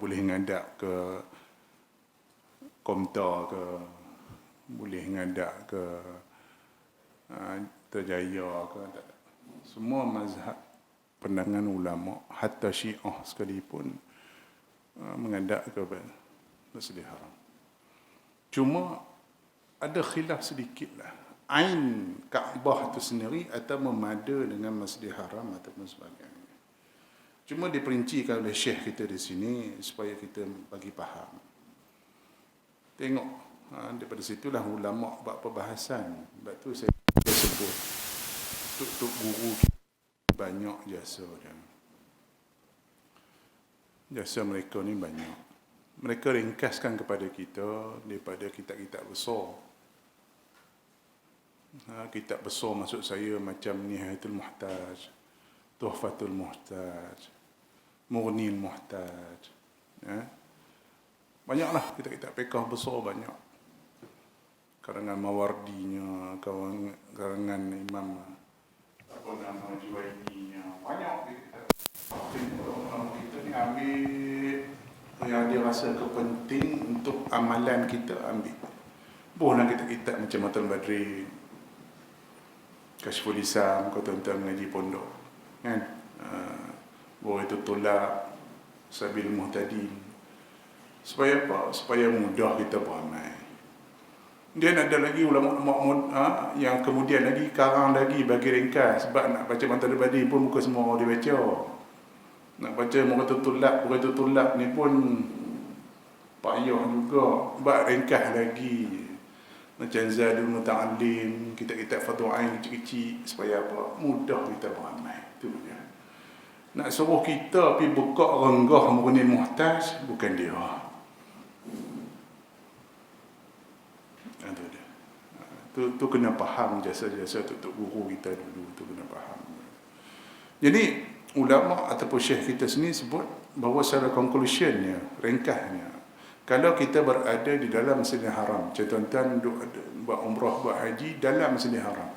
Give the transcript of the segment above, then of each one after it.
boleh ngadak ke Komtar ke, boleh ngadak ke Terjaya ke, semua mazhab pandangan ulama hatta Syiah sekalipun mengadak ke Masjidil Haram. Cuma ada khilaf sedikit lah. Ain Kaabah itu sendiri atau memada dengan Masjidil Haram ataupun sebagainya. Cuma diperincikan oleh Syekh kita di sini supaya kita bagi faham. Tengok, daripada situlah ulama buat perbahasan. Sebab tu saya sebut tuk guru kita banyak jasa dia. Jasa mereka ni banyak. Mereka ringkaskan kepada kita daripada kitab-kitab besar. Kitab besar maksud saya macam Nihayatul Muhtaj, Tuhfatul Muhtaj, Mughnil Muhtaj. Banyaklah kitab-kitab fiqh besar banyak. Karangan Mawardinya, karangan Imam apa nama Juwaininya, banyak kitab. Kita ni ambil yang dia rasa kepenting untuk amalan kita, ambil. Bolehlah kitab-kitab macam Matul Badrin, Kashful Isam, kau tuan-tuan mengaji pondok, kan? Boleh itu tolak Sabil Muhtadin. Supaya apa? Supaya mudah kita beramal. Dia ada lagi ulama yang kemudian lagi karang lagi bagi ringkas. Sebab nak baca Matul Badrin pun bukan semua orang dia baca. Nak baca Muqatul Tulab ni pun payah juga. Buat ringkas lagi. Macam Zadul Muta'alim, kitab-kitab Fadhul Ain kecil-kecil. Supaya apa? Mudah kita beramal. Itu dia. Nak suruh kita pergi buka renggah Mughnil Muhtaj, bukan dia. Itu dia. Tu kena faham jasa-jasa tuk guru kita dulu. Tu kena faham. Jadi, ulama ataupun syekh kita sini sebut bahawa secara conclusionnya, ringkasnya, kalau kita berada di dalam Masjidil Haram, tuan-tuan buat umrah, buat haji dalam Masjidil Haram,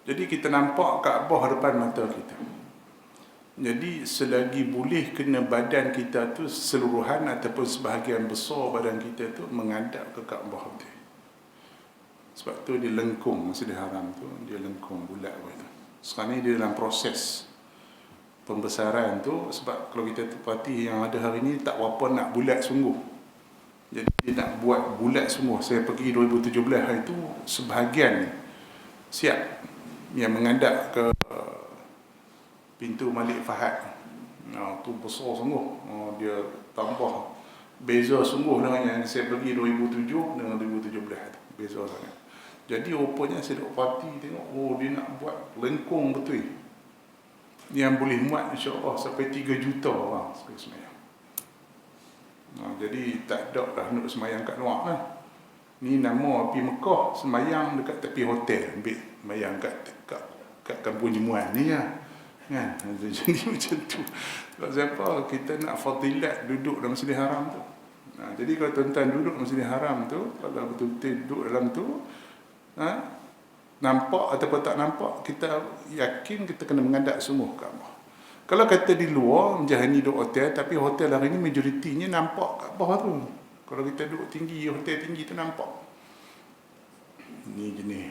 jadi kita nampak Kaabah depan mata kita. Jadi selagi boleh kena badan kita tu seluruhan ataupun sebahagian besar badan kita tu menghadap ke Kaabah tu. Sebab tu dia lengkung Masjidil Haram tu, dia lengkung bulat begitu. Sekarang ni dia dalam proses pembesaran tu, sebab kalau kita perhati yang ada hari ni tak berapa nak bulat sungguh. Jadi dia nak buat bulat sungguh. Saya pergi 2017 hari tu, sebahagian siap yang menghadap ke pintu Malik Fahad. Tu besar sungguh. Dia tambah beza sungguh dengan yang saya pergi 2007 dengan 2017 tu. Beza sangat. Jadi rupanya saya duk parti tengok, dia nak buat lengkung betul. Yang boleh muat insya-Allah sampai 3 juta orang sekali semayang. Jadi tak ada dah nak semayang kat luar lah. Ni nama pergi Mekah, semayang dekat tepi hotel, ambil semayang kat kampung Jemuan ni lah. Kan? Jadi macam tu. Sebab siapa kita nak fadilat duduk dalam Masjidil Haram tu. Jadi kalau tuan-tuan duduk dalam Masjidil Haram tu, kalau betul-betul duduk dalam tu, nampak ataupun tak nampak, kita yakin kita kena menghadap sungguh Kaabah. Kalau kata di luar, macam ni duduk hotel, tapi hotel hari ni majoritinya nampak Kaabah tu. Kalau kita duduk tinggi, hotel tinggi tu nampak. Ini jenis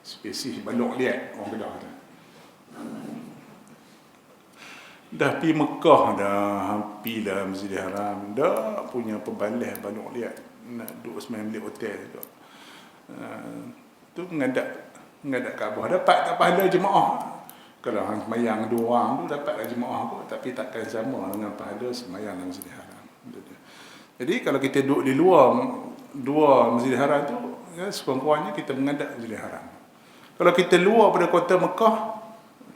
spesies balok liat orang Kedah tu. Dah pergi Mekah dah, pergi dah Masjidil Haram, dah punya pembalas balok liat, nak duduk semayang di hotel juga. Tu menghadap Kaabah. Dapat tak pahala jemaah? Kalau orang semayang 2 orang tu dapatlah jemaah kot, tapi takkan sama dengan pahala semayang dalam Masjidil Haram. Jadi kalau kita duduk di luar dua Masjidil Haram tu, ya, sekurang-kurangnya kita menghadap Masjidil Haram. Kalau kita luar pada kota Mekah,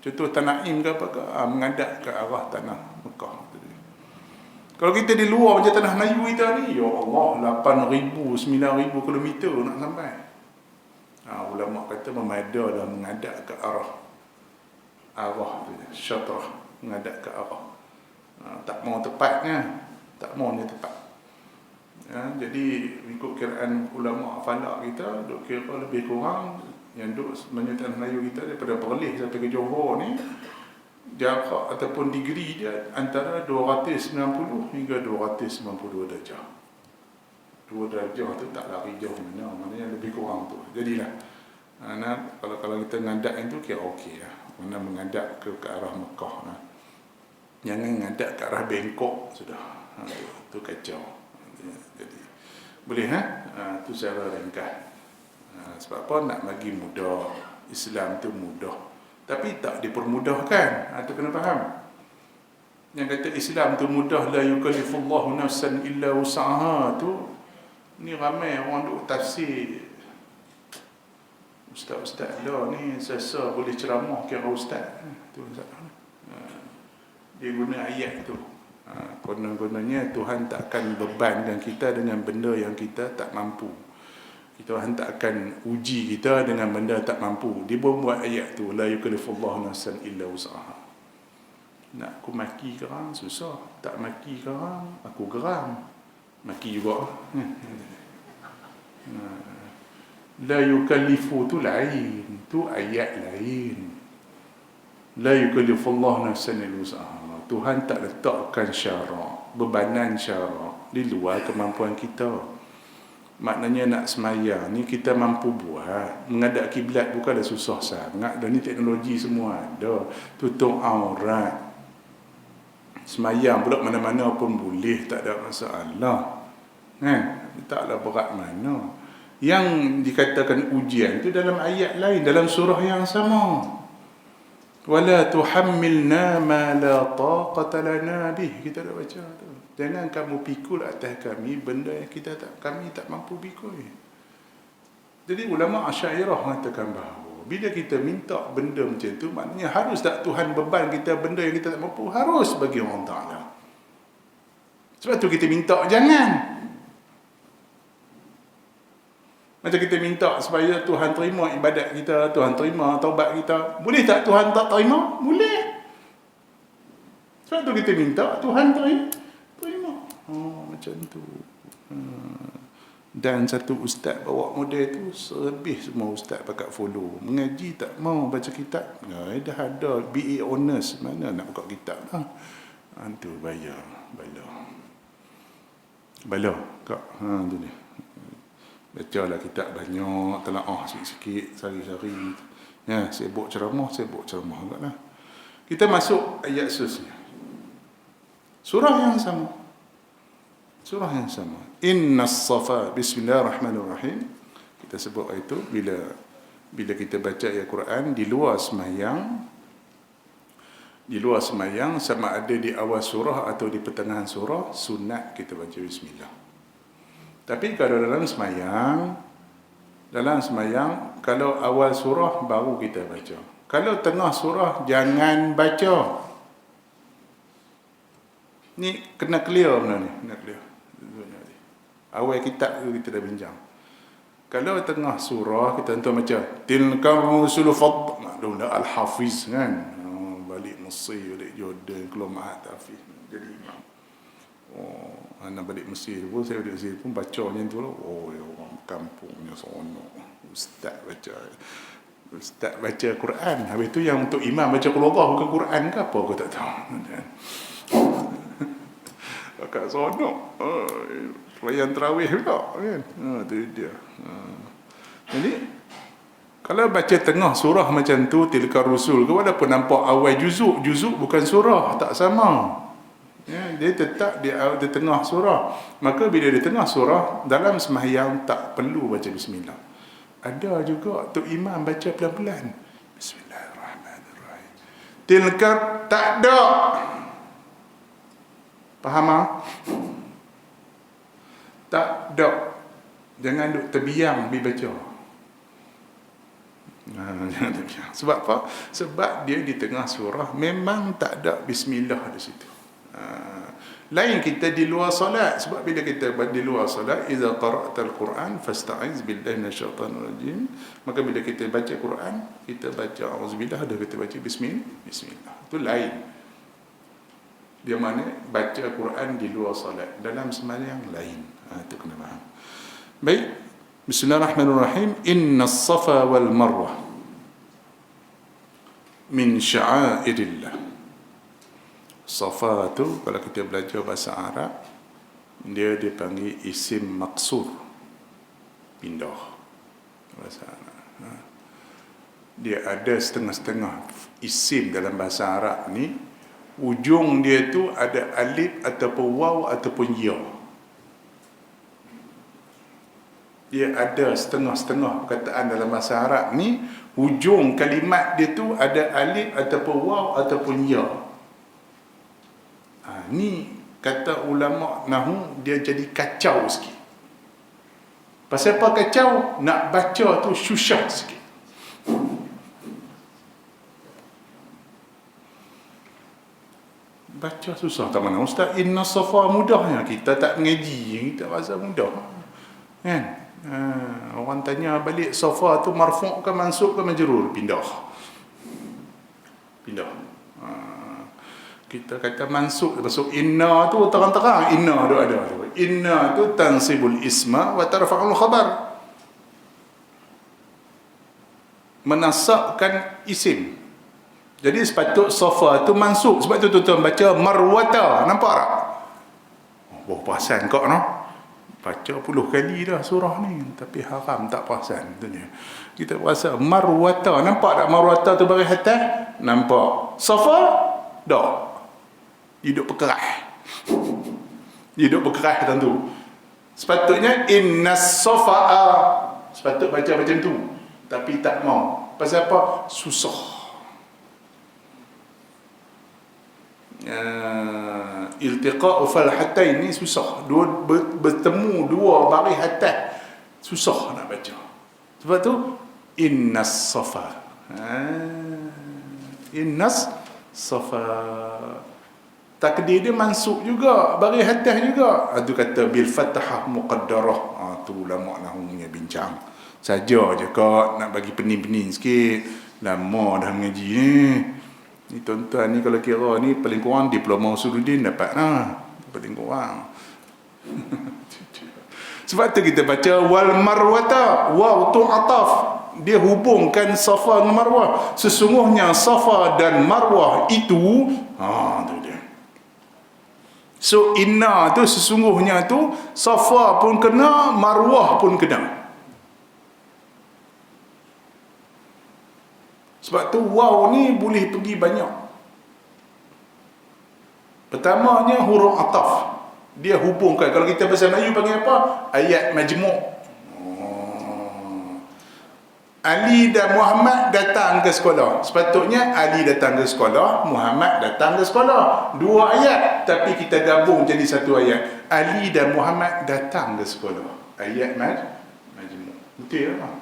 contoh Tanah Im ke apa ke, menghadap ke arah tanah Mekah. Kalau kita di luar macam tanah Melayu kita ni, ya Allah, 8,000, 9,000 kilometer nak sampai. Ulama kata memada dah menghadap ke arah tu, syatrah, menghadap ke arah. Tak mau tepatnya, tak maunya tepat. Jadi ikut kiraan ulama falak kita, duk kira lebih kurang yang duk sebenarnya tanah Melayu kita daripada Perlis sampai ke Johor ni jarak ataupun degree dia antara 290 hingga 292 darjah. 2 darjah tu tak lari jauh mana, maknanya lebih kurang tu. Jadilah kalau kita ngadap itu kira okey lah. Mana mengadap ke arah Mekah lah. Jangan ngadap ke arah Bangkok sudah. Tu kacau. Jadi boleh tu secara ringkas. Sebab apa nak bagi mudah. Islam tu mudah. Tapi tak dipermudahkan. Tu kena faham. Yang kata Islam tu mudah, la yukallifullahu nafsan illa wus'aha tu, ni ramai orang duk tafsir. Ustaz-ustaz dah ni sesa boleh ceramah kira ustaz. Tu dia guna ayat tu. Konon-kononnya Tuhan tak akan bebankan kita dengan benda yang kita tak mampu. Tuhan tak akan uji kita dengan benda tak mampu. Dia buat ayat tu, la yukallifullahu nafsan illa wus'aha. Nak aku maki korang susah, tak maki korang aku geram. Maki juga. La yukallifu tu lain, tu ayat lain. La yukallifullahu nafsan illa wus'aha. Tuhan tak letakkan syarak, bebanan syarak di luar kemampuan kita. Maknanya nak semayang ni kita mampu buat. Menghadap kiblat bukanlah susah sangat. Dan ni teknologi semua ada. Tutup aurat. Semayang pula mana-mana pun boleh, tak ada masalah. Taklah berat mana. Yang dikatakan ujian itu dalam ayat lain, dalam surah yang sama. Wala tuhammilna ma la taqata lana bih. Kita dah baca tu. Jangan kamu pikul atas kami benda yang kami tak mampu pikul. Jadi ulama Asy'ariyah mengatakan bahawa bila kita minta benda macam tu, maknanya harus tak Tuhan beban kita benda yang kita tak mampu, harus bagi Allah Ta'ala. Sebab tu kita minta jangan. Macam kita minta supaya Tuhan terima ibadat kita, Tuhan terima taubat kita. Boleh tak Tuhan tak terima? Boleh. Sebab tu kita minta Tuhan terima. Macam tu. Dan satu ustaz bawa model tu, selebih semua ustaz pakat follow. Mengaji tak mau baca kitab. Dah ada BA Honors, mana nak buka kitab. Tu bayar. Bala kak. Tu ni. Bacalah kitab banyak, telaah sikit-sikit, sehari-hari. Sibuk ceramah agaklah. Kita masuk ayat seterusnya. Surah yang sama. Innas safa, bismillahirrahmanirrahim. Kita sebut itu bila kita baca ayat Quran di luar semayang, sama ada di awal surah atau di pertengahan surah, sunat kita baca bismillah. Tapi kalau dalam semayang, kalau awal surah baru kita baca. Kalau tengah surah jangan baca. Ni kena clear benda ni, kena clear. Awal kitab tu kita dah bincang. Kalau tengah surah kita tentu baca tilka rusul fad, maklum al-hafiz kan. Balik Mesir, balik Jordan, keluar Mahat Hafiz. Jadi imam. Anak balik Mesir pun, saya balik Mesir pun baca macam tu lah. Ya orang kampungnya seronok. Ustaz baca Quran. Habis tu yang untuk imam baca Qul-Huwallah bukan Quran ke apa, aku tak tahu. Kakak seronok. Layan terawih pula kan. Tu dia. Jadi kalau baca tengah surah macam tu, tilka rusul ke, walaupun nampak awal juzuk bukan surah, tak sama. Dia tetap di tengah surah. Maka bila di tengah surah, dalam sembahyang tak perlu baca bismillah. Ada juga tu imam baca pelan-pelan. Bismillahirrahmanirrahim. Tilka tak ada. Faham tak ada. Jangan duk terbiang pergi baca. Jangan terbiang. Sebab apa? Sebab dia di tengah surah memang tak ada bismillah di situ. Lain kita di luar solat. Sebab bila kita di luar solat, idza qara'tal Quran fasta'iz billahi minasyaitanir rajim. Maka bila kita baca Quran, kita baca auzubillah, dah kita baca bismillah. Itu lain. Dia mana baca Quran di luar solat, dalam sembahyang lain. Itu kena faham. Baik. Bismillahirrahmanirrahim. Innas safa wal marwah min sya'airillah. Safa tu kalau kita belajar bahasa Arab, dia dipanggil isim maksur, pindah bahasa Arab. Dia ada setengah-setengah isim dalam bahasa Arab ni, ujung dia tu ada alif ataupun waw ataupun ya. Dia ada setengah-setengah perkataan dalam bahasa Arab ni, ujung kalimat dia tu ada alif ataupun waw ataupun ya. Ni kata ulama nahu, dia jadi kacau sikit. Pasal apa kacau? Nak baca tu susah sikit. Baca susah tak mana ustaz, inna safa mudahnya, kita tak mengaji, kita rasa mudah kan. Orang tanya balik, safa tu marfu' ke mansub ke majrur? Pindah. Kita kata mansub, masuk inna tu terang-terang, inna tu ada. Inna tu tansibul isma wa tarfa'ul khabar, menasabkan isim. Jadi sepatut safa tu mansub. Sebab tu tuan-tuan baca marwata, nampak tak? Oh, perasan kau no? Baca 10 kali dah surah ni, tapi haram tak perasan tu dia. Kita rasa marwata, nampak tak marwata tu baris atas? Nampak. Safa? Tak. Hidup berkerah. Hidup berkerah tentu. Sepatutnya innas safa'a, sepatut baca macam tu, tapi tak mau. Pasal apa? Susah. Iltiqa'u falhatain ni susah. Bertemu dua baris atas, susah nak baca. Sebab tu innas safa. Innas safa. Takdir dia mansub juga, baris atas juga. Itu kata bil fathah muqaddarah. Tu ulama nahwunya bincang. Saja je kau nak bagi pening-pening sikit. Lama dah mengaji ni. Ni tuan-tuan ni kalau kira ni paling kurang diploma Usuluddin dapat lah. Paling kurang. Sebab tu kita baca wal marwata, waw tu ataf. Dia hubungkan Safa dengan Marwah. Sesungguhnya Safa dan Marwah itu, tu dia. So inna tu sesungguhnya tu Safa pun kena, Marwah pun kena. Sebab tu waw ni boleh pergi banyak. Pertamanya huruf ataf. Dia hubungkan. Kalau kita bahasa Melayu panggil apa? Ayat majmuk. Ali dan Muhammad datang ke sekolah. Sepatutnya Ali datang ke sekolah, Muhammad datang ke sekolah. Dua ayat, tapi kita gabung jadi satu ayat. Ali dan Muhammad datang ke sekolah. Ayat majmuk. Betul tak?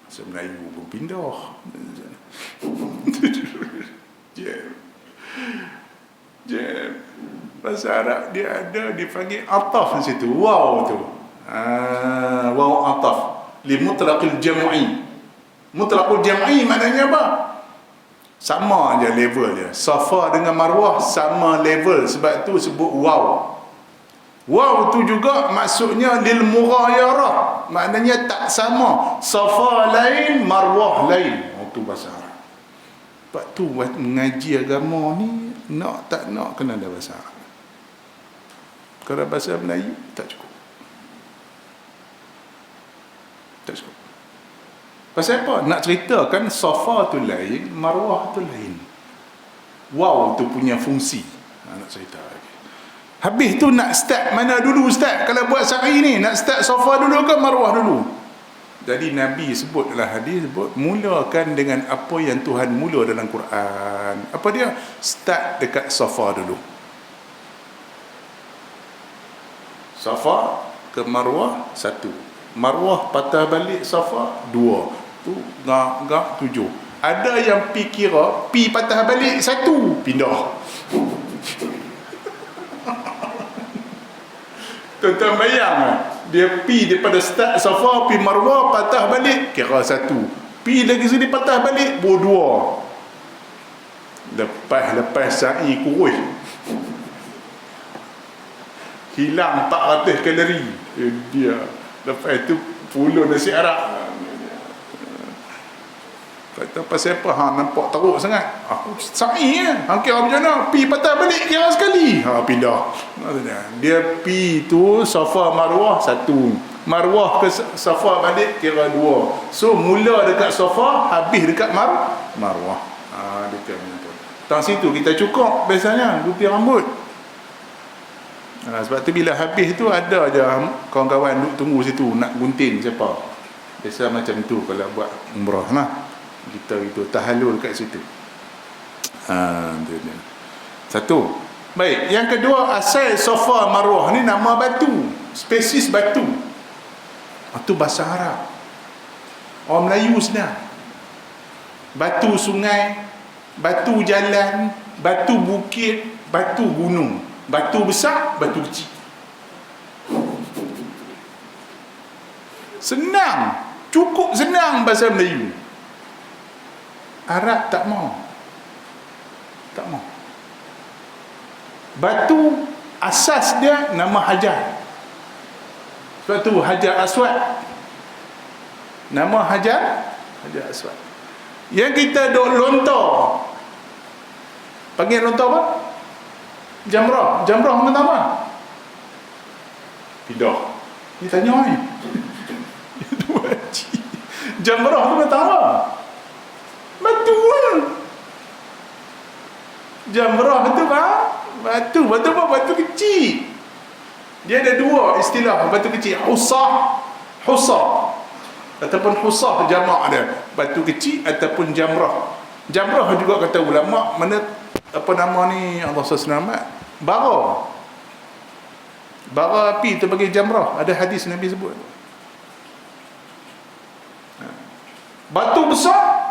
Bahasa Melayu pun pindah. Jam. Bahasa Arab dia ada dipanggil ataf di situ. Waw tu. Waw ataf. Li mutlaqil jam'i. Mutlaqul jam'i maknanya apa? Sama aja level dia. Safa dengan Marwah sama level, sebab tu sebut waw. Waw tu juga maksudnya lil mughayarah, maknanya tak sama. Safa lain, Marwah lain. Itu bahasa Arab. Sebab tu mengaji agama ni nak tak nak kena ada bahasa Arab. Kalau bahasa Melayu tak cukup. Tak cukup. Pasal apa? Nak ceritakan Safa tu lain, Marwah tu lain. Waw tu punya fungsi. Nak cerita lagi. Habis tu nak start mana dulu ustaz? Kalau buat syar'i ni nak start Safa dulu ke Marwah dulu? Jadi Nabi sebut dalam hadis, sebut mulakan dengan apa yang Tuhan mula dalam Quran. Apa dia? Start dekat Safa dulu. Safa ke Marwah 1. Marwah patah balik Safa 2. Tu gak 7. Ada yang pi kira pi patah balik 1, pindah. Tuan-tuan bayang, dia pi daripada start Safa pi Marwah patah balik kira 1. Pi lagi sini patah balik 2. Lepas sa'i kurus. Hilang 400 kalori. Dia. Lepas tu puluh nasi Arab. Lepas Kata pasal apa? Nampak teruk sangat. Aku sa'i ya. Kira macam mana? Pi patah balik kira sekali. Pindah. Dia pi tu Safa Marwah satu. Marwah ke Safa balik kira dua. So mula dekat Safa, habis dekat Marwah. Dekat mana tu. Tang situ kita cukup biasanya gunting rambut. Sebab tu bila habis tu ada je kawan-kawan duduk tunggu situ nak gunting siapa. Biasa macam tu kalau buat umrah lah. Kita itu tahallul kat situ. Dia. Satu. Baik, yang kedua, asal Safa Marwah ni nama batu, spesies batu. Itu bahasa Arab. Orang Melayu senang. Batu sungai, batu jalan, batu bukit, batu gunung, batu besar, batu kecil. Senang, cukup senang bahasa Melayu. Arab tak mau. Tak mau. Batu asas dia nama Hajar. Sebab tu Hajar Aswad. Nama Hajar Aswad. Yang kita duk lontar. Panggil lontar apa? Jamrah. Jamrah mana apa? Pindah. Ni tanya ni. Jamrah tu mana apa? Batu lah. Jamrah tu apa? Batu apa? Batu kecil. Dia ada dua istilah batu kecil. Husah ataupun husah jamak dia. Batu kecil ataupun jamrah. Jamrah juga kata ulama, mana apa nama ni Allah SWT, bara api tu bagi jamrah. Ada hadis Nabi sebut. Batu besar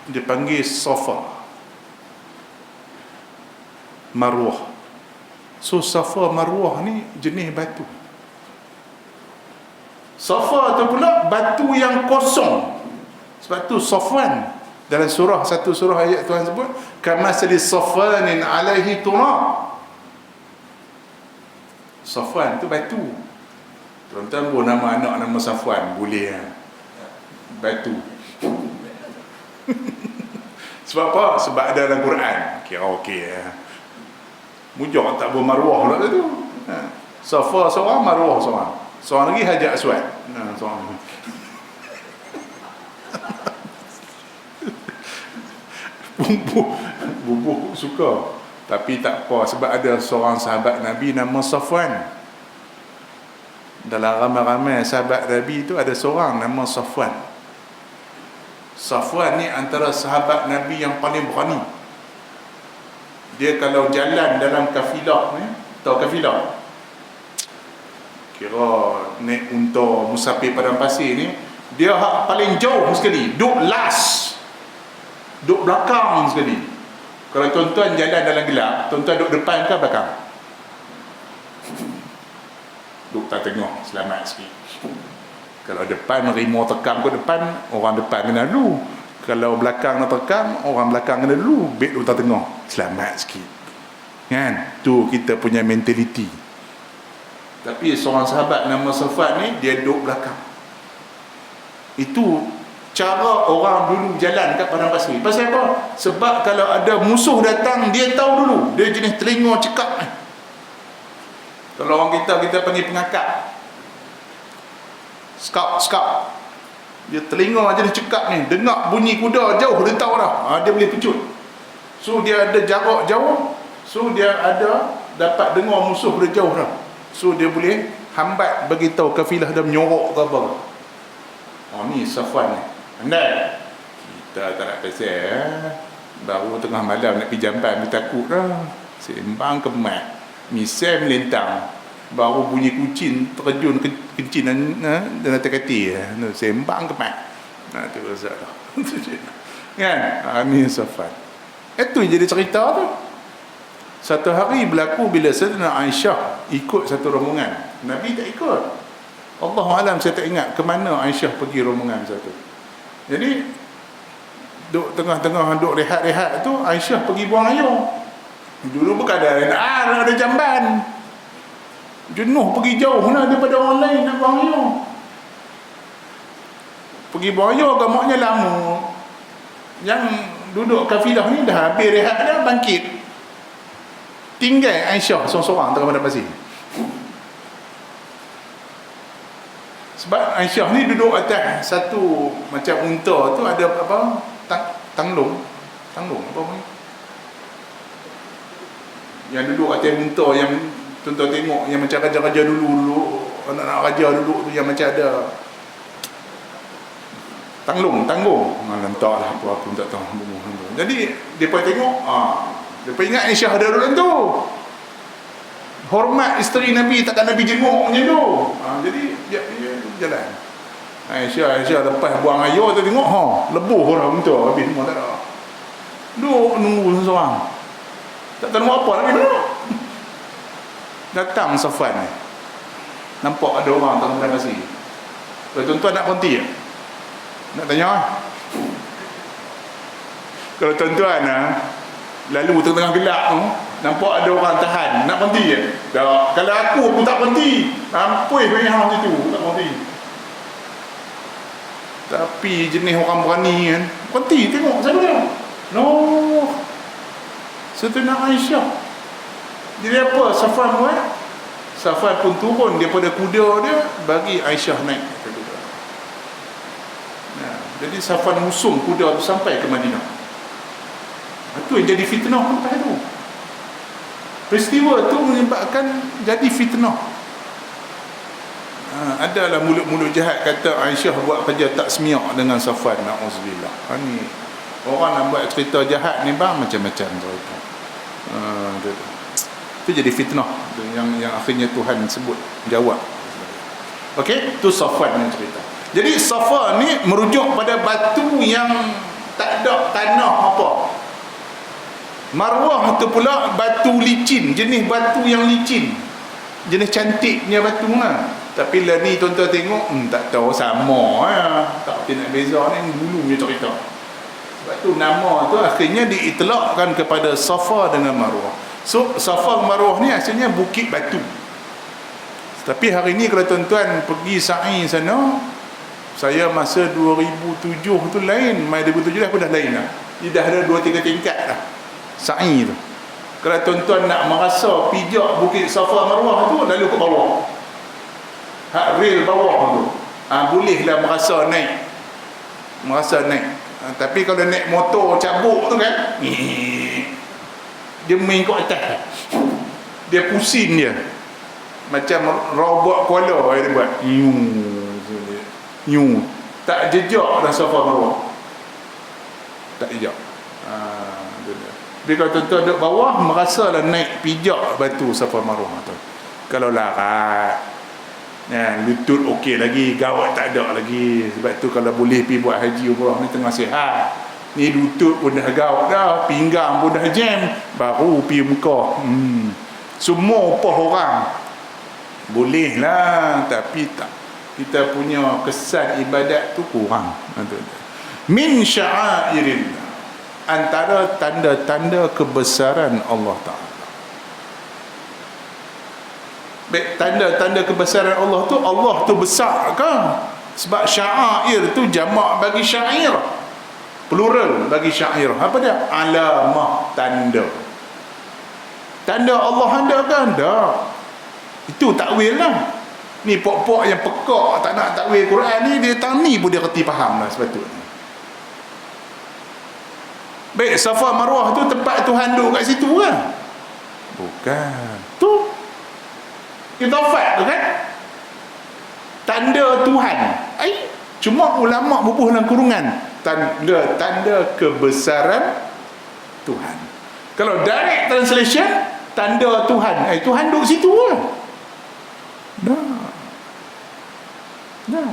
dipanggil Safa Marwah. So Safa Marwah ni jenis batu. Safa tu pula batu yang kosong. Sebab tu Safwan dalam satu surah ayat Tuhan sebut kamasali safanin alaihi turab. Safwan tu batu. Tuan-tuan pun nama anak nama Safwan boleh ya? Batu. Sebab apa? Sebab ada dalam Quran. Kira okey ya. Mujur tak bermarwah pula tu. Safa seorang, Marwah seorang. Seorang lagi Hajar Aswad. Seorang lagi. Bubuh suka. Tapi tak apa, sebab ada seorang sahabat Nabi nama Safwan. Dalam ramai-ramai sahabat Nabi tu ada seorang nama Safwan. Safwan ni antara sahabat Nabi yang paling berani. Dia kalau jalan dalam kafilah ni, tahu kafilah? Kira naik unta musafir padang pasir ni, dia paling jauh sekali, duduk last, duduk belakang sekali. Kalau tuan-tuan jalan dalam gelap, tuan-tuan duduk depan ke belakang? Duduk tak tengok, selamat sikit. Kalau depan rimau terkam ke depan, orang depan kena dulu. Kalau belakang nak terkam, orang belakang kena dulu. Baik duduk tak tengok, selamat sikit. Kan? Tu kita punya mentaliti. Tapi seorang sahabat nama Safwan ni, dia duduk belakang. Itu cara orang dulu jalan kat padang pasir. Pasal apa? Sebab kalau ada musuh datang, dia tahu dulu. Dia jenis telinga cekak ni. Kalau orang kita panggil pengakak. Scout. Dia telinga jenis cekak ni. Dengar bunyi kuda jauh, dia tahu dah. Dia boleh pecut. So dia ada jarak jauh. So dia ada dapat dengar musuh dia jauh dah. So dia boleh hambat bagi tahu kafilah dah menyorok ke apa. Ni Safwan ni. Andai kita tak nak pasal baru tengah malam nak pergi jamban, dia takut dah. Sembang kemat, misal melintang, baru bunyi kucing terjun kencing dan hati-hati sembang kemat. Tu rasa dah. Kan? Ni Safwan. Itu jadi cerita tu. Satu hari berlaku bila Sayyidina Aisyah ikut satu rombongan. Nabi tak ikut. Allahualam, saya tak ingat ke mana Aisyah pergi rombongan satu. Jadi duk tengah-tengah duk rehat-rehat tu, Aisyah pergi buang air. Dulu bukan ada jamban. Jenuh pergi jauh lah daripada orang lain nak buang air. Pergi buang air gamaknya lama. Yang duduk kafilah ni dah habis rehat dah, bangkit. Tinggal Aisyah seorang-seorang tengah padang pasir. Sebab Aisyah ni duduk atas satu macam unta tu, ada apa, tanglung apa ni, yang duduk atas unta, yang tuan-tuan tengok yang macam raja-raja dulu anak-anak raja dulu tu, yang macam ada tanggung lantak lah apa, aku tak tahu. Jadi depa tengok, depa ingat Aisyah ada dalam tu, hormat isteri Nabi, takkan Nabi jenguk macam tu. Jadi dia jalan. Aisyah lepas buang air tu tengok, lebuh orang unta habis semua, tak ada. Duduk nunggu seorang, tak tahu apa lagi duduk. Datang Safwan ni, nampak ada orang tak tahu kasih. Tuan-tuan nak konti tak? Nak tanya? Kalau tuan-tuan lalu tengah-tengah gelap tu, nampak ada orang tahan, nak berhenti je? Tak. Kalau aku pun tak berhenti, ampui bagi hang situ, tak berhenti. Tapi jenis orang berani kan, berhenti tengok siapa dia. No, Saidatina Aisyah. Jadi apa Safwan buat? Safwan pun turun daripada kuda dia, bagi Aisyah naik ke kuda. Jadi Safwan musung kuda tu sampai ke Madinah. Itu yang jadi fitnah lepas tu. Peristiwa tu menyebabkan jadi fitnah. Adalah mulut-mulut jahat kata Aisyah buat kerja tak semiak dengan Safwan, na'udzubillah. Ni orang nak buat cerita jahat ni bang, macam-macam cerita. Itu jadi fitnah yang akhirnya Tuhan sebut, jawab. Okey, tu Safwan yang cerita. Jadi Safa ni merujuk pada batu yang tak ada tanah apa. Marwah tu pula batu licin, jenis batu yang licin, jenis cantiknya batu lah. Tapi lah ni tuan-tuan tengok, tak tahu sama tak boleh nak beza ni, dulu punya cerita. Sebab tu nama tu akhirnya diitlakkan kepada Safa dengan Marwah. So Safa Marwah ni asalnya bukit batu. Tapi hari ni kalau tuan-tuan pergi sa'i sana, saya masa 2007 tu lain, mai 2007 aku dah lain lah. Dia dah ada 2-3 tingkat dah sa'i tu. Kalau tuan-tuan nak merasa pijak bukit Safa Marwah tu, lalu ke bawah, hak real bawah tu, bolehlah merasa naik. Tapi kalau naik motor cabuk tu kan, dia main kat atas, dia pusing dia macam robot kuala dia buat, tak jejak dah Safa Marwah, tak jejak. Tapi kalau tuan-tuan duduk bawah, merasalah naik pijak batu Safa Marwah tu. Kalau larat, lutut okey lagi, gawat tak ada lagi. Sebab tu kalau boleh pergi buat haji umrah ni tengah sihat, ni lutut pun dah gawat dah, pinggang pun dah jam, baru pergi Mekah. Semua upah orang boleh lah, tapi tak, kita punya kesan ibadat tu kurang. Min sya'airillah, antara tanda-tanda kebesaran Allah Ta'ala. Baik, tanda-tanda kebesaran Allah tu besar kan? Sebab syair tu jamak bagi syair, plural bagi syair. Apa dia? Alamah, tanda. Tanda Allah ada kan? Tak. Itu takwil lah. Ni pok-pok yang pekak tak nak takwil Quran ni, dia tani pun dia reti faham lah sepatutnya. Baik, Safa Marwah tu tempat Tuhan duduk kat situ kan? Bukan. Tu idafat tu kan? Tanda Tuhan. Cuma ulama' bubuh dalam kurungan tanda kebesaran Tuhan. Kalau direct translation, tanda Tuhan, Tuhan duduk situ kan? Dah.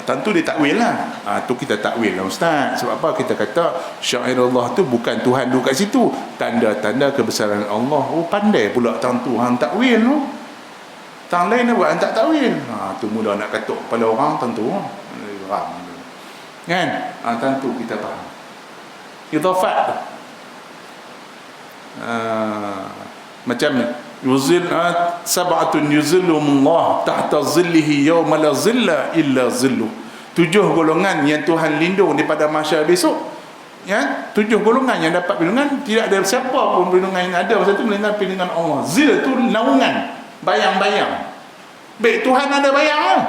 Tentu dia takwil lah. Tu kita takwil lah Ustaz. Sebab apa? Kita kata syair Allah tu bukan Tuhan duduk kat situ, tanda-tanda kebesaran Allah. Pandai pula tentu hang takwil tu. Tang lain dia buat hang tak takwil. Tu mula nak katuk kepala orang tentu. Geram. Kan? Tentu kita faham. Idafat tu. Macam yuzil sab'atun yuzillumullah tahta zillihi yawma la zilla illa zilluh 7 golongan yang Tuhan lindung daripada mahsyar besok, ya, 7 golongan yang dapat perlindungan. Tidak ada siapa pun perlindungan yang ada masa tu melainkan perlindungan Allah. Zil tu naungan, bayang-bayang. Baik Tuhan ada bayang lah.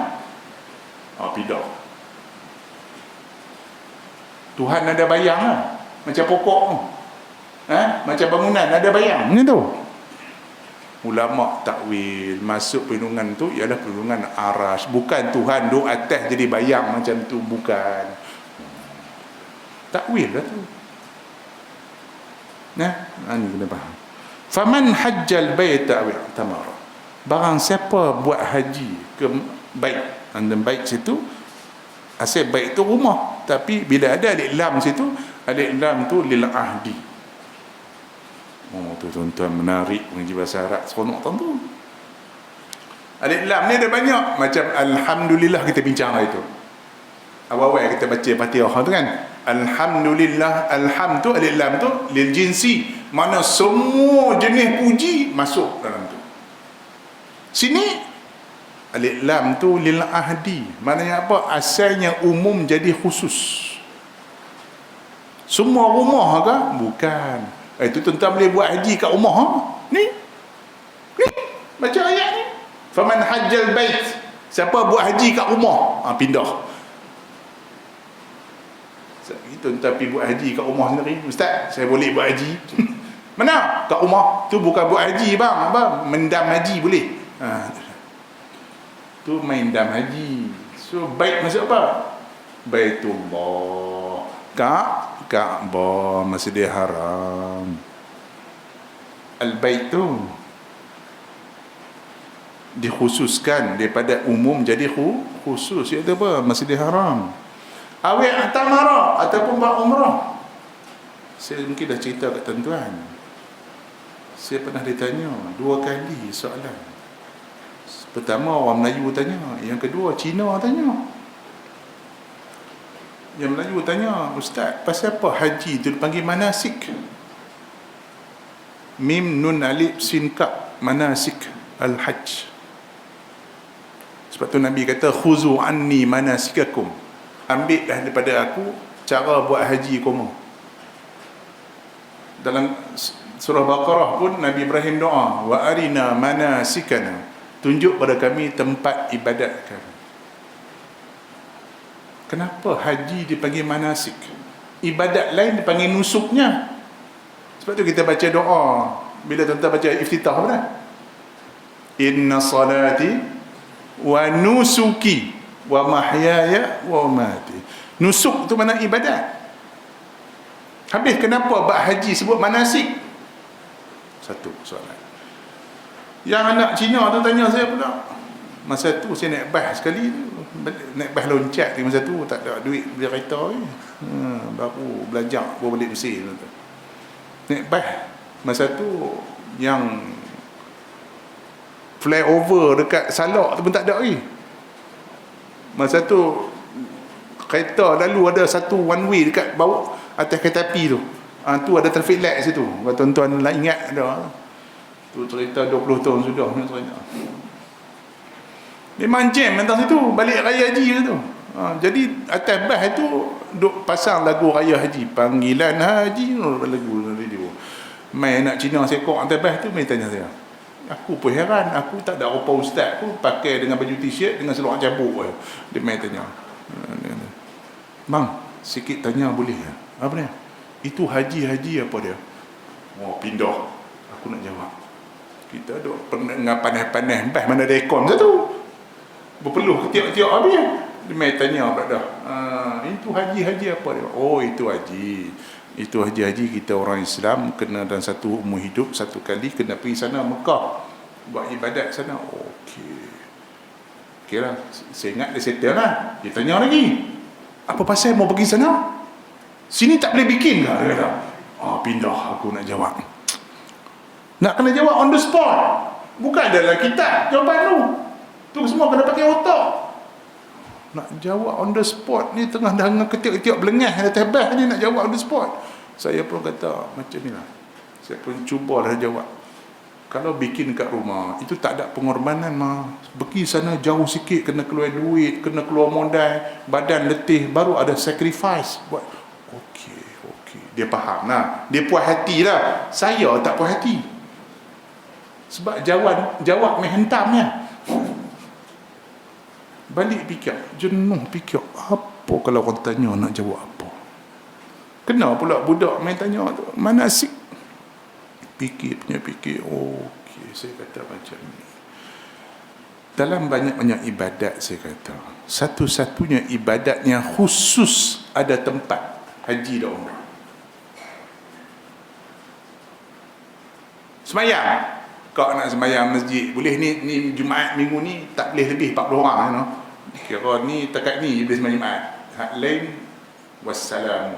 Tidak. Tuhan ada bayang lah. Macam pokok tu, macam bangunan ada bayang ni tu. Ulama takwil masuk perlindungan tu ialah perlindungan arash, bukan Tuhan duduk atas jadi bayang macam tu, bukan. Takwil lah tu. Ini kena faham. Faman hajjal baita aw i'tamara, barang siapa buat haji ke bait, dan bait situ asal bait tu rumah, tapi bila ada alif lam situ, alif lam tu lil ahdi. Tu tuan-tuan menarik mengaji bahasa Arab, seronok tuan-tuan. Alif lam ni ada banyak macam alhamdulillah, kita bincang hari tu. Awal-awal kita baca Fatihah tu kan, alhamdulillah, alham tu alif lam tu lil jinsi, mana semua jenis puji masuk dalam tu. Sini alif lam tu lil ahdi, maknanya apa? Asalnya umum jadi khusus. Semua rumah ke? Bukan. Itu tuan-tuan boleh buat haji kat rumah. Ni baca ayat ni, faman hajjal bait, siapa buat haji kat rumah, pindah. Tuan-tuan pergi buat haji kat rumah sendiri, ustaz saya boleh buat haji. Mana? Kat rumah. Tu bukan buat haji bang, mendam haji boleh. Tu main dam haji. So bait maksud apa? Baitullah, Kaabah, Masjidil Haram. Al-bait tu dikhususkan daripada umum jadi khusus, iaitu apa? Masjidil Haram. Awil atamara ataupun buat umrah. Saya mungkin dah cerita kat tuan-tuan, saya pernah ditanya 2 kali soalan. Pertama orang Melayu tanya, yang kedua Cina tanya. Yang Melayu tanya, ustaz, pasal apa haji tu dipanggil manasik? Mim nun alif sin kaf, manasik al-hajj. Sebab tu Nabi kata khuzu anni manasikakum, ambil dah daripada aku cara buat haji kamu. Dalam surah Baqarah pun Nabi Ibrahim doa, wa arina manasikana, tunjuk pada kami tempat ibadat kami. Kenapa haji dipanggil manasik? Ibadat lain dipanggil nusuknya. Sebab tu kita baca doa bila tuan-tuan baca iftitah apa? Inna salati wa nusuki wa mahyaya wa mati. Nusuk tu mana ibadat. Habis kenapa bab haji sebut manasik? Satu soalan. Yang anak Cina tu tanya saya pula, masa tu saya naik bas sekali, naik bas loncat masa tu tak ada duit beli kereta ni. Baru belajar, baru balik Mesir tu. Naik bas masa tu yang flyover dekat Salak tu pun tak ada lagi. Masa tu kereta lalu ada satu one way dekat bawah atas kereta api tu. Tu ada traffic light situ. Kalau tuan-tuan nak ingat ada. Tu cerita 20 tahun sudah ni cerita. Memang jam tentang situ, balik raya haji tu. Jadi atas bas tu duk pasang lagu raya haji, panggilan haji, lagu radio. Mai anak Cina sekok atas bas tu mai tanya saya. Aku pun heran, aku tak ada rupa ustaz, aku pakai dengan baju t-shirt dengan seluar cabuk. Dia mai tanya, bang, sikit tanya boleh ya? Apa dia? Itu haji apa dia? Pindah. Aku nak jawab. Kita duk dengan panas-panas bas mana ada aircon satu. Berpeluh ketiak-ketiak habis. Dia mai tanya pula dah. Itu haji apa dia? Itu haji. Itu haji kita orang Islam kena dalam satu umur hidup satu kali kena pergi sana Mekah buat ibadat sana. Okey lah, saya ingat dia settle lah. Dia tanya lagi, apa pasal mau pergi sana? Sini tak boleh bikin ke? Dia kata, pindah. Aku nak jawab, nak kena jawab on the spot, bukan dalam kitab jawapan tu semua kena pakai otak. Nak jawab on the spot ni, tengah dengan ketiak-ketiak belengah atas bas ni, nak jawab on the spot. Saya pun kata macam ni lah, saya pun cubalah jawab. Kalau bikin kat rumah, itu tak ada pengorbanan mah. Pergi sana jauh sikit, kena keluar duit, kena keluar modal, badan letih, baru ada sacrifice buat. Okey, dia faham lah, dia puas hati lah. Saya tak puas hati, sebab jawab main hentamnya. Balik fikir, jenuh fikir, apa kalau orang tanya nak jawab apa? Kena pula budak main tanya tu, mana asik? Fikir, okey, saya kata macam ni. Dalam banyak-banyak ibadat, saya kata, satu-satunya ibadat yang khusus ada tempat, haji dan umrah. Semayang, kau nak semayang masjid, boleh ni Jumaat minggu ni tak boleh lebih 40 orang, you know? Kira ni dekat ni boleh semayang Jumaat. Hak lain, wassalam,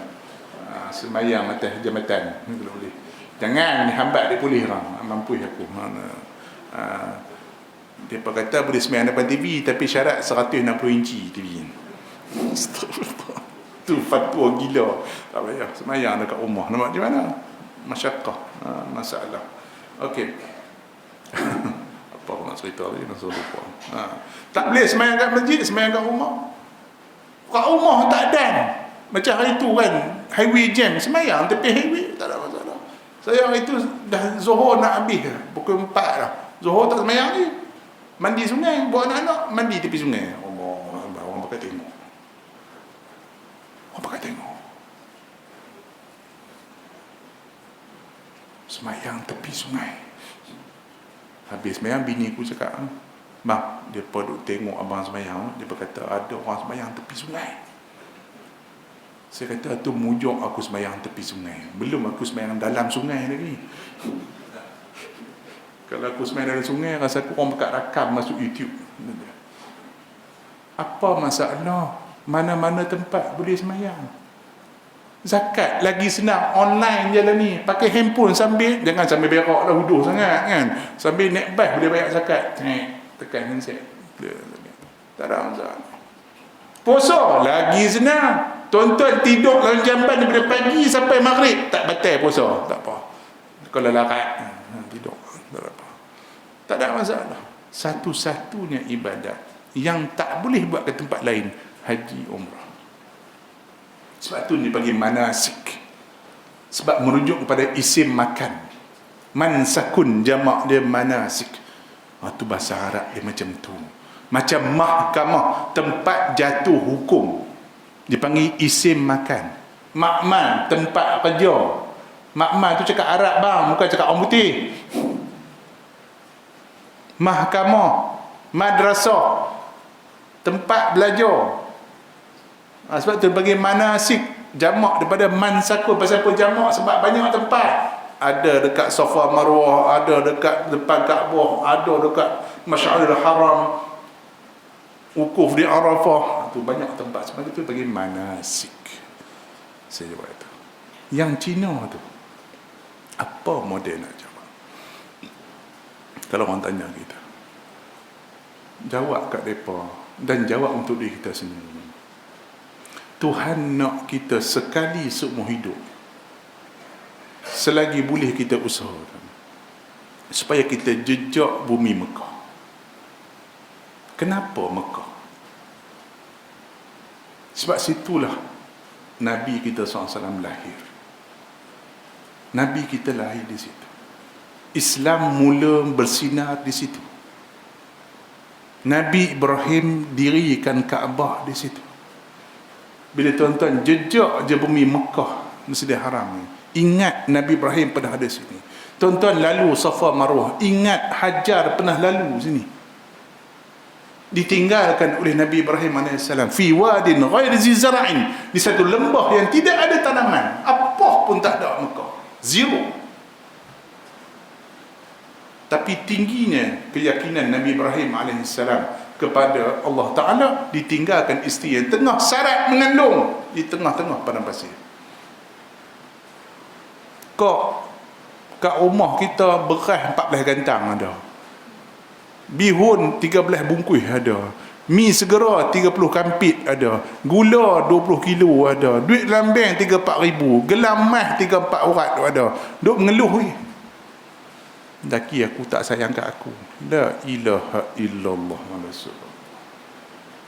semayang atas jambatan, ni boleh. Jangan hambat dia pulih orang, mampu aku. Dia kata boleh semayang depan TV, tapi syarat 160 inci TV. Tu fatwa gila. Tak payah semayang dekat rumah. Nampak di mana? Masyaqqah, masalah. Okey. Apa aku nak cerita tadi, nak lupa. Tak boleh semayang kat masjid, semayang kat rumah. Kat rumah tak dan. Macam hari tu kan, highway jam, semayang tepi highway, tak ada masalah. Saya hari tu dah Zuhur nak habis dah, pukul 4 dah. Zuhur tak semayang ni, mandi sungai, buat anak-anak mandi tepi sungai. Orang pakai tengok. Semayang tepi sungai. Habis semayang, bini aku cakap, bang, dia duk tengok abang semayang. Dia berkata ada orang semayang tepi sungai. Saya kata tu mujuk aku semayang tepi sungai, belum aku semayang dalam sungai lagi. Kalau aku semayang dalam sungai, rasa aku orang buka rakam masuk YouTube. Apa masalah? Mana-mana tempat boleh semayang. Zakat lagi senang, online je lah ni. Pakai handphone sambil, jangan sambil berak lah, huduh sangat kan. Sambil naik bas boleh bayar zakat. Tekan handset, tak ada masalah. Puasa lagi senang. Tuan-tuan tidur dalam jamban daripada pagi sampai maghrib, tak batal puasa, tak apa. Kalau larat tidur, tak apa, tak ada masalah. Satu-satunya ibadat yang tak boleh buat ke tempat lain, haji umrah. Sebab tu dia panggil manasik, sebab merujuk kepada isim makan. Mansakun, jamak dia manasik. Tu bahasa Arab dia macam tu. Macam mahkamah, tempat jatuh hukum, dipanggil isim makan. Makman, tempat kerja. Makman tu cakap Arab bang, bukan cakap orang putih. Mahkamah, madrasah, tempat belajar. Sebab tu bagi manasik, jamak daripada mansakun. Pasal apa jamak? Sebab banyak tempat. Ada dekat Safa Marwah, ada dekat depan Kaabah, ada dekat Masy'aril Haram, wukuf di Arafah. Tu banyak tempat. Sebab itu bagi manasik. Saya jawab itu. Yang Cina tu, apa model nak jawab? Kalau orang tanya kita, jawab kat mereka, dan jawab untuk diri kita sendiri. Tuhan nak kita sekali seumur hidup, selagi boleh kita usahakan, supaya kita jejak bumi Mekah. Kenapa Mekah? Sebab situlah Nabi kita SAW lahir. Nabi kita lahir di situ. Islam mula bersinar di situ. Nabi Ibrahim dirikan Kaabah di situ. Bila tuan-tuan jejak je bumi Mekah, Masjidil Haram ni, ingat Nabi Ibrahim pernah ada sini. Tuan-tuan lalu Safa Marwah, ingat Hajar pernah lalu sini. Ditinggalkan oleh Nabi Ibrahim AS fi wadin ghairi zi zar'in, di satu lembah yang tidak ada tanaman, apa pun tak ada Mekah, zero. Tapi tingginya keyakinan Nabi Ibrahim AS kepada Allah Ta'ala, ditinggalkan isteri yang tengah syarat mengandung di tengah-tengah padang pasir. Kat rumah kita beras 14 gantang ada, bihun 13 bungkus ada, mi segera 30 kampit ada, gula 20 kilo ada, duit dalam bank 3-4 ribu, gelam emas 3-4 urat ada. Duk mengeluh ni. Daki aku tak sayang kat aku. La ilaha illallah Rasulullah.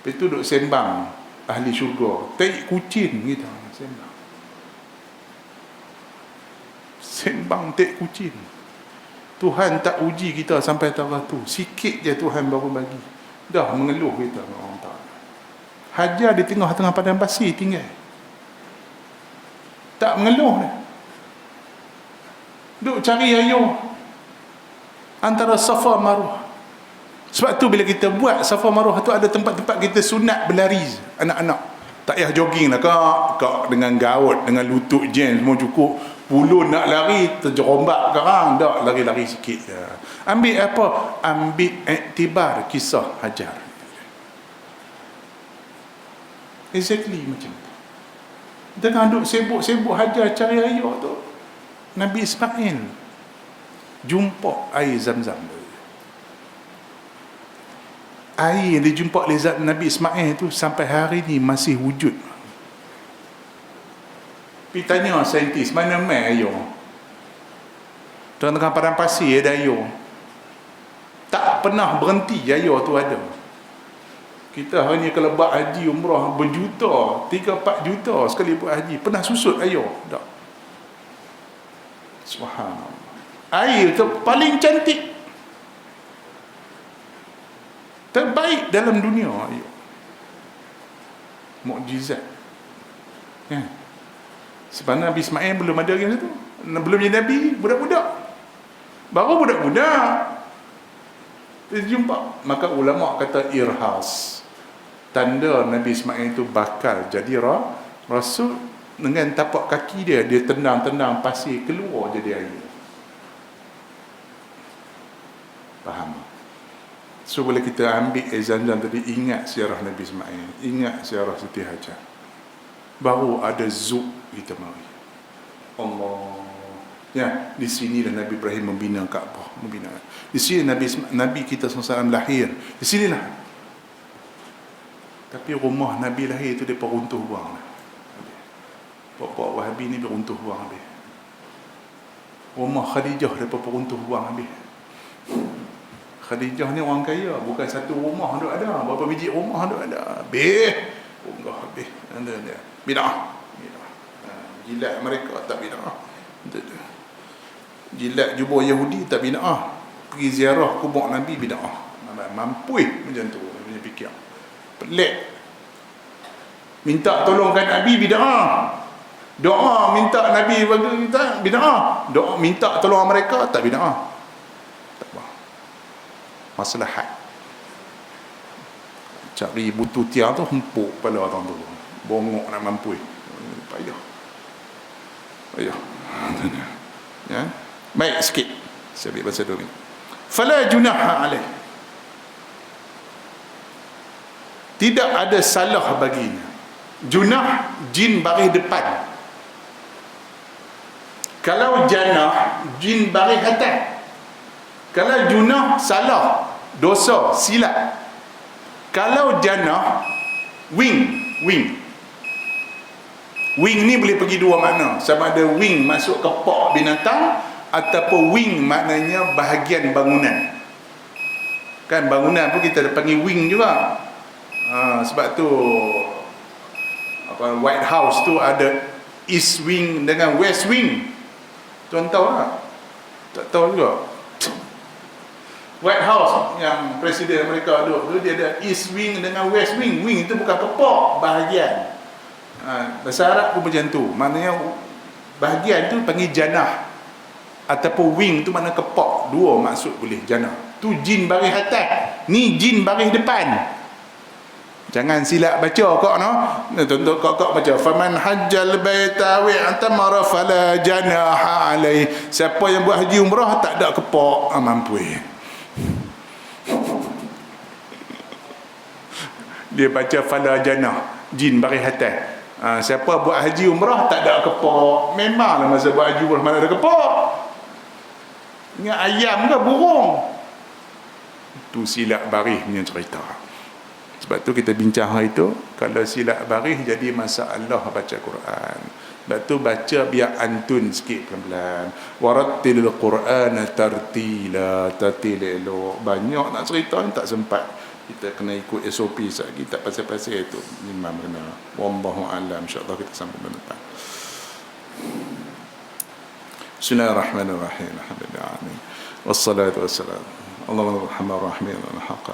Lepas tu duk sembang ahli syurga, tai kucing kita sembang. Sembang tai kucing. Tuhan tak uji kita sampai taraf tu. Sikit je Tuhan baru bagi. Dah mengeluh kita dengan orang Ta'ala. Hajar di tengah-tengah padang pasir tinggal. Tak mengeluh dah. Duk cari ayuh antara Safa Marwah. Sebab tu bila kita buat Safa Marwah tu ada tempat-tempat kita sunat berlari anak-anak. Tak payah jogging lah kak dengan gaut, dengan lutut jen semua cukup. Pulun nak lari terjerombak sekarang. Tak, lari-lari sikit je. Ambil apa? Ambil iktibar kisah Hajar. Exactly macam tu. Tengah duk sibuk-sibuk Hajar cari air tu, Nabi Ismail jumpa air Zam-Zam. Air yang dijumpa oleh Nabi Ismail tu sampai hari ni masih wujud. Pergi tanya saintis, mana mai air? Tengah-tengah padang pasir ada air. Tak pernah berhenti air tu ada. Kita hanya kalau buat haji umrah berjuta, 3-4 juta sekali buat haji, pernah susut air tak? Subhanallah. Air tu paling cantik, terbaik dalam dunia air. Mukjizat. Ya. Sebab Nabi Ismail belum ada lagi tu. Belum jadi Nabi, budak-budak. Baru budak-budak dia jumpa. Maka ulama kata irhas, tanda Nabi Ismail itu bakal jadi rasul. Dengan tapak kaki dia tendang-tendang pasir, keluar jadi air. Faham? So bila kita ambil Zam-Zam tadi, ingat siarah Nabi Ismail, ingat siarah Siti Hajar, baru ada zuk kita mari. Allah. Ya, di sini Nabi Ibrahim membina Kaabah, Di sini Nabi kita SAW lahir. Di sinilah. Tapi rumah Nabi lahir itu dia peruntuh buang. Bapak Wahabi ni beruntuh buang habis. Rumah Khadijah dia peruntuh buang habis. Khadijah ni orang kaya, bukan satu rumah duk ada, berapa biji rumah duk ada. Habis. Unggah habis. Ada. Bid'ah. Jilat mereka tak bid'ah. Jilat jubah Yahudi tak bid'ah. Pergi ziarah kubur Nabi bid'ah. Mampu macam tu punya fikir. Pelik. Minta tolongkan Nabi bid'ah. Doa minta Nabi bagi kita bid'ah. Doa minta tolong mereka tak bid'ah. Tak apa. Maslahat. Cari butuh tiang tu hempuk pada orang tu. Bongok nak mampu. Payah. Ya. Baik sikit. Saya ambil bahasa dulu ni. Fala junaha alaih. Tidak ada salah baginya. Junah jin baris depan. Kalau janah jin baris atas. Kalau junah salah, dosa, silap. Kalau janah wing ni boleh pergi dua makna. Sama ada wing masuk ke pok binatang, ataupun wing maknanya bahagian bangunan. Kan bangunan pun kita panggil wing juga. Sebab tu White House tu ada East Wing dengan West Wing. Tuan tahu tak? Tak tahu juga. White House yang Presiden Amerika duduk tu, dia ada East Wing dengan West Wing. Wing itu bukan kepok, bahagian. Bahasa Arab pun macam tu. Maknanya bahagian tu panggil janah, ataupun wing tu makna kepok. Dua maksud boleh janah. Tu jin baris atas, ni jin baris depan. Jangan silap baca kok no. Tuntut kok baca faman hajjal baita wa antamara fala janaha alai. Siapa yang buat haji umrah tak ada kepok, mampu. Dia baca fala janah, jin baris atas. Siapa buat haji umrah tak ada kepok. Memanglah masa buat haji umrah mana ada kepok. Ingat ayam ke burung? Tu silap baris punya cerita. Sebab tu kita bincang hari itu, kalau silap baris jadi masalah baca Quran. Sebab tu baca biar antun sikit pelan-pelan. Warattilil Qur'ana tartila, tartil elok. Banyak nak cerita tak sempat. Kita kena ikut SOP lagi, tak pasal-pasal itu imam kena. Wallahu a'lam. Insya-Allah kita sambung bulan depan. Bismillahirrahmanirrahim. Alhamdulillah. Wassalatu wassalamu. Allahumma rahmar rahimin wa haqqa.